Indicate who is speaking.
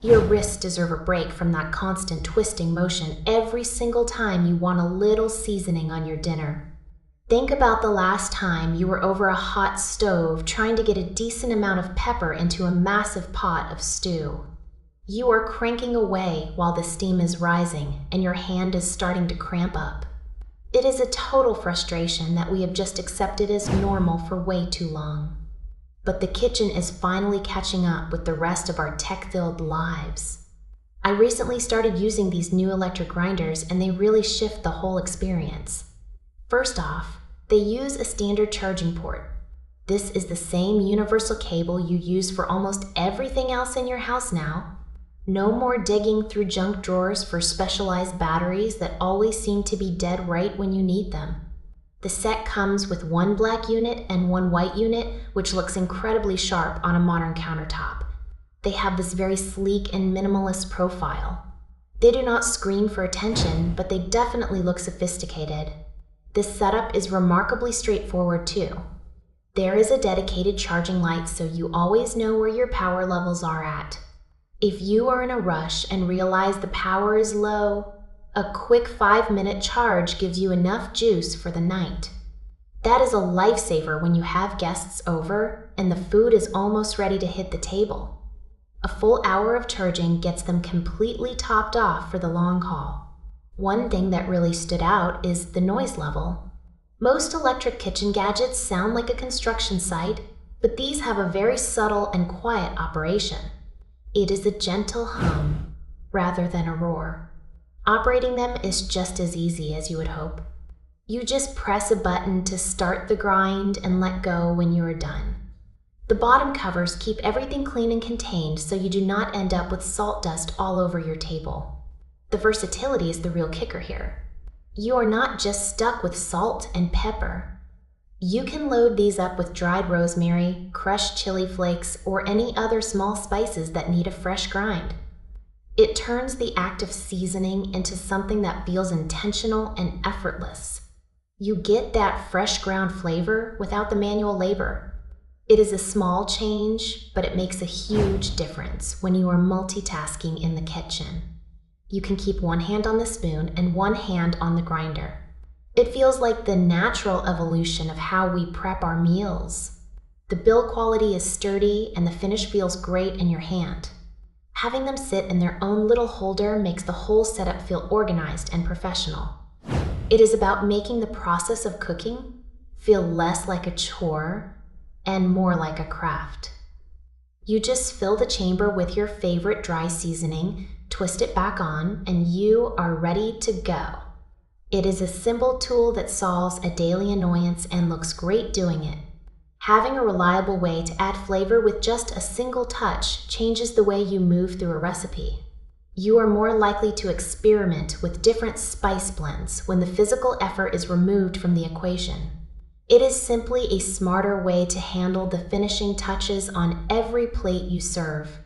Speaker 1: Your wrists deserve a break from that constant twisting motion every single time you want a little seasoning on your dinner. Think about the last time you were over a hot stove trying to get a decent amount of pepper into a massive pot of stew. You are cranking away while the steam is rising and your hand is starting to cramp up. It is a total frustration that we have just accepted as normal for way too long. But the kitchen is finally catching up with the rest of our tech-filled lives. I recently started using these new electric grinders and they really shift the whole experience. First off, they use a standard charging port. This is the same universal cable you use for almost everything else in your house now. No more digging through junk drawers for specialized batteries that always seem to be dead right when you need them. The set comes with one black unit and one white unit, which looks incredibly sharp on a modern countertop. They have this very sleek and minimalist profile. They do not scream for attention, but they definitely look sophisticated. This setup is remarkably straightforward too. There is a dedicated charging light so you always know where your power levels are at. If you are in a rush and realize the power is low, a quick 5-minute charge gives you enough juice for the night. That is a lifesaver when you have guests over and the food is almost ready to hit the table. A full hour of charging gets them completely topped off for the long haul. One thing that really stood out is the noise level. Most electric kitchen gadgets sound like a construction site, but these have a very subtle and quiet operation. It is a gentle hum rather than a roar. Operating them is just as easy as you would hope. You just press a button to start the grind and let go when you are done. The bottom covers keep everything clean and contained so you do not end up with salt dust all over your table. The versatility is the real kicker here. You are not just stuck with salt and pepper. You can load these up with dried rosemary, crushed chili flakes, or any other small spices that need a fresh grind. It turns the act of seasoning into something that feels intentional and effortless. You get that fresh ground flavor without the manual labor. It is a small change, but it makes a huge difference when you are multitasking in the kitchen. You can keep one hand on the spoon and one hand on the grinder. It feels like the natural evolution of how we prep our meals. The build quality is sturdy and the finish feels great in your hand. Having them sit in their own little holder makes the whole setup feel organized and professional. It is about making the process of cooking feel less like a chore and more like a craft. You just fill the chamber with your favorite dry seasoning, twist it back on, and you are ready to go. It is a simple tool that solves a daily annoyance and looks great doing it. Having a reliable way to add flavor with just a single touch changes the way you move through a recipe. You are more likely to experiment with different spice blends when the physical effort is removed from the equation. It is simply a smarter way to handle the finishing touches on every plate you serve.